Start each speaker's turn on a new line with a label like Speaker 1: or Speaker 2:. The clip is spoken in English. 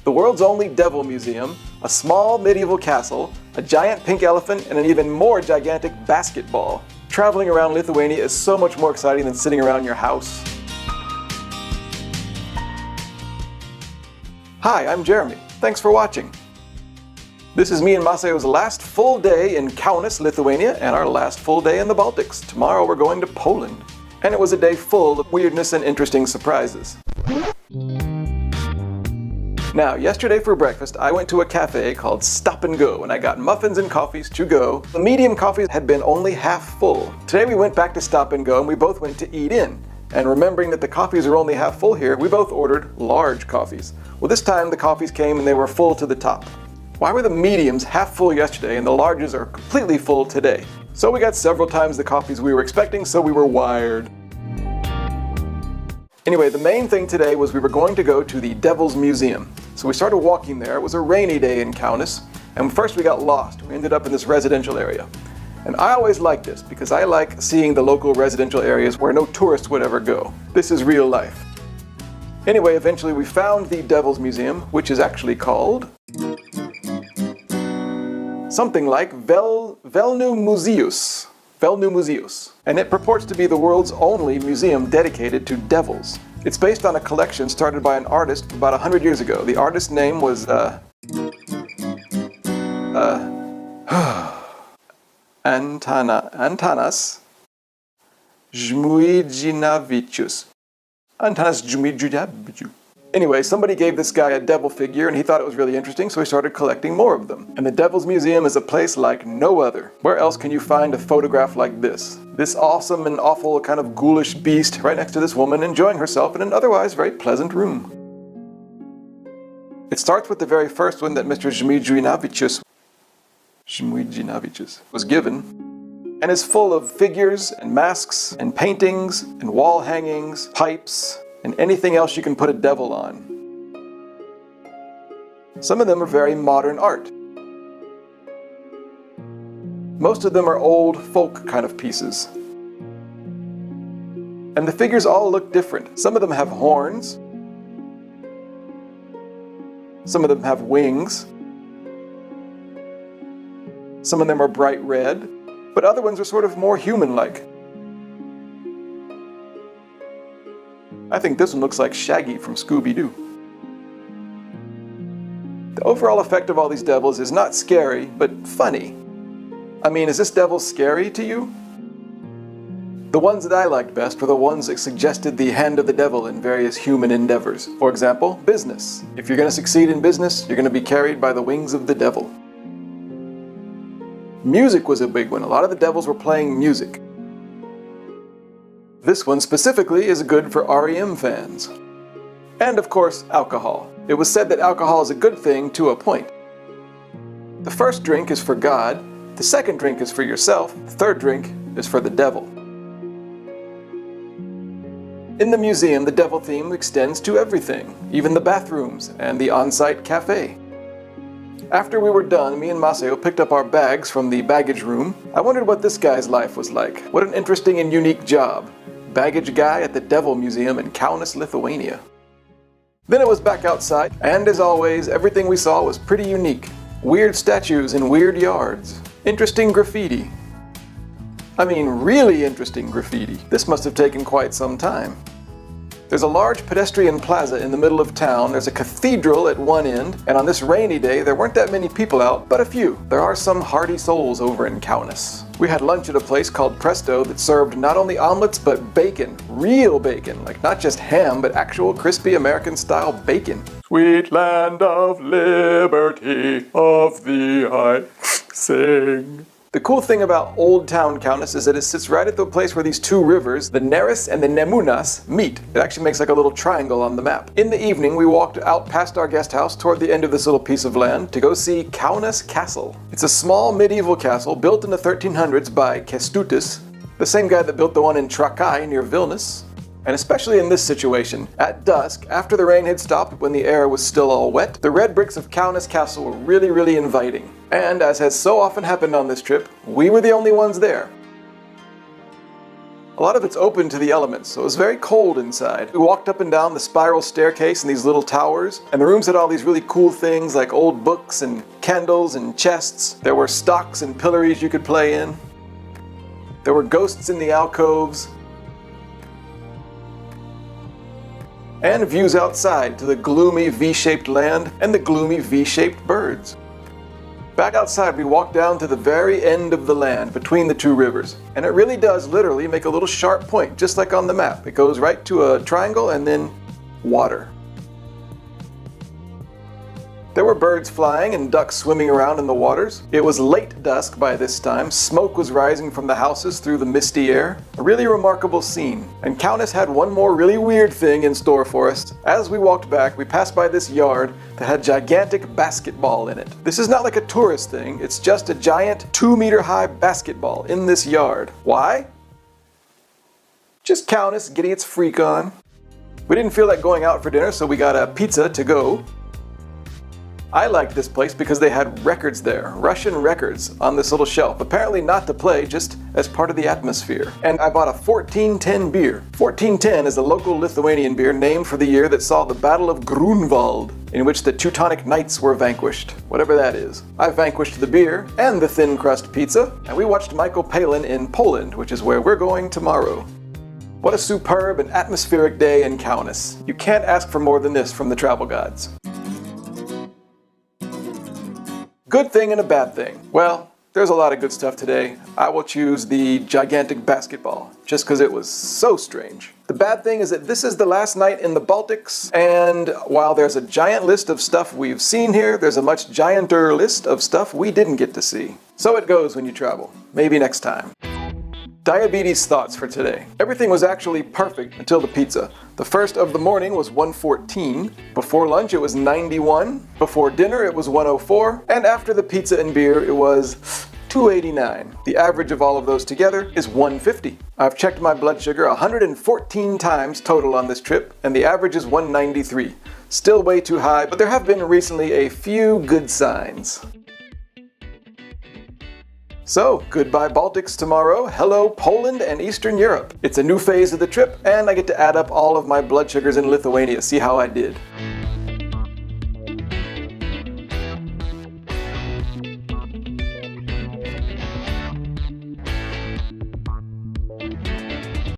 Speaker 1: the world's only Devil Museum, a small medieval castle, a giant pink elephant, and an even more gigantic basketball. Traveling around Lithuania is so much more exciting than sitting around your house. Hi, I'm Jeremy. Thanks for watching. This is me and Masayo's last full day in Kaunas, Lithuania, and our last full day in the Baltics. Tomorrow we're going to Poland. And it was a day full of weirdness and interesting surprises. Now, yesterday for breakfast, I went to a cafe called Stop and Go, and I got muffins and coffees to go. The medium coffees had been only half full. Today we went back to Stop and Go, and we both went to eat in. And remembering that the coffees are only half full here, we both ordered large coffees. Well, this time the coffees came and they were full to the top. Why were the mediums half full yesterday and the larges are completely full today? So we got several times the coffees we were expecting, so we were wired. Anyway, the main thing today was we were going to go to the Devil's Museum. So we started walking there. It was a rainy day in Kaunas, and first we got lost. We ended up in this residential area. And I always like this because I like seeing the local residential areas where no tourists would ever go. This is real life. Anyway, eventually we found the Devil's Museum, which is actually called something like Velnu Muzeus. And it purports to be the world's only museum dedicated to devils. It's based on a collection started by an artist about 100 years ago. The artist's name was Antanas Żmuidzinavičius. Antanas Żmuidzinavičius. Anyway, somebody gave this guy a devil figure and he thought it was really interesting, so he started collecting more of them. And the Devil's Museum is a place like no other. Where else can you find a photograph like this? This awesome and awful kind of ghoulish beast right next to this woman enjoying herself in an otherwise very pleasant room. It starts with the very first one that Mr. Żmuidzinavičius was given, and is full of figures and masks and paintings and wall hangings, pipes, and anything else you can put a devil on. Some of them are very modern art. Most of them are old folk kind of pieces. And the figures all look different. Some of them have horns. Some of them have wings. Some of them are bright red, but other ones are sort of more human-like. I think this one looks like Shaggy from Scooby-Doo. The overall effect of all these devils is not scary, but funny. I mean, is this devil scary to you? The ones that I liked best were the ones that suggested the hand of the devil in various human endeavors. For example, business. If you're going to succeed in business, you're going to be carried by the wings of the devil. Music was a big one. A lot of the devils were playing music. This one specifically is good for REM fans. And of course, alcohol. It was said that alcohol is a good thing to a point. The first drink is for God, the second drink is for yourself, the third drink is for the devil. In the museum, the devil theme extends to everything, even the bathrooms and the on-site cafe. After we were done, me and Masayo picked up our bags from the baggage room. I wondered what this guy's life was like. What an interesting and unique job. Baggage guy at the Devil Museum in Kaunas, Lithuania. Then it was back outside, and as always, everything we saw was pretty unique. Weird statues in weird yards. Interesting graffiti. I mean, really interesting graffiti. This must have taken quite some time. There's a large pedestrian plaza in the middle of town, there's a cathedral at one end, and on this rainy day there weren't that many people out, but a few. There are some hardy souls over in Kaunas. We had lunch at a place called Presto that served not only omelets but bacon. Real bacon, like not just ham, but actual crispy American-style bacon. Sweet land of liberty, of thee I sing. The cool thing about Old Town Kaunas is that it sits right at the place where these two rivers, the Neris and the Nemunas, meet. It actually makes like a little triangle on the map. In the evening, we walked out past our guest house toward the end of this little piece of land to go see Kaunas Castle. It's a small medieval castle built in the 1300s by Kęstutis, the same guy that built the one in Trakai near Vilnius. And especially in this situation, at dusk, after the rain had stopped when the air was still all wet, the red bricks of Kaunas Castle were really inviting. And as has so often happened on this trip, we were the only ones there. A lot of it's open to the elements, so it was very cold inside. We walked up and down the spiral staircase in these little towers, and the rooms had all these really cool things like old books and candles and chests. There were stocks and pillories you could play in. There were ghosts in the alcoves. And views outside to the gloomy V-shaped land and the gloomy V-shaped birds. Back outside, we walked down to the very end of the land between the two rivers. And it really does literally make a little sharp point, just like on the map. It goes right to a triangle and then water. There were birds flying and ducks swimming around in the waters. It was late dusk by this time. Smoke was rising from the houses through the misty air. A really remarkable scene. And Kaunas had one more really weird thing in store for us. As we walked back, we passed by this yard that had gigantic basketball in it. This is not like a tourist thing. It's just a giant 2-meter high basketball in this yard. Why? Just Kaunas getting its freak on. We didn't feel like going out for dinner, so we got a pizza to go. I liked this place because they had records there, Russian records, on this little shelf. Apparently not to play, just as part of the atmosphere. And I bought a 1410 beer. 1410 is a local Lithuanian beer named for the year that saw the Battle of Grunwald, in which the Teutonic Knights were vanquished, whatever that is. I vanquished the beer and the thin crust pizza, and we watched Michael Palin in Poland, which is where we're going tomorrow. What a superb and atmospheric day in Kaunas. You can't ask for more than this from the travel gods. Good thing and a bad thing. Well, there's a lot of good stuff today. I will choose the gigantic basketball, just because it was so strange. The bad thing is that this is the last night in the Baltics, and while there's a giant list of stuff we've seen here, there's a much gianter list of stuff we didn't get to see. So it goes when you travel. Maybe next time. Diabetes thoughts for today. Everything was actually perfect until the pizza. The first of the morning was 114, before lunch it was 91, before dinner it was 104, and after the pizza and beer it was 289. The average of all of those together is 150. I've checked my blood sugar 114 times total on this trip, and the average is 193. Still way too high, but there have been recently a few good signs. So, goodbye Baltics tomorrow, hello Poland and Eastern Europe. It's a new phase of the trip, and I get to add up all of my blood sugars in Lithuania, see how I did.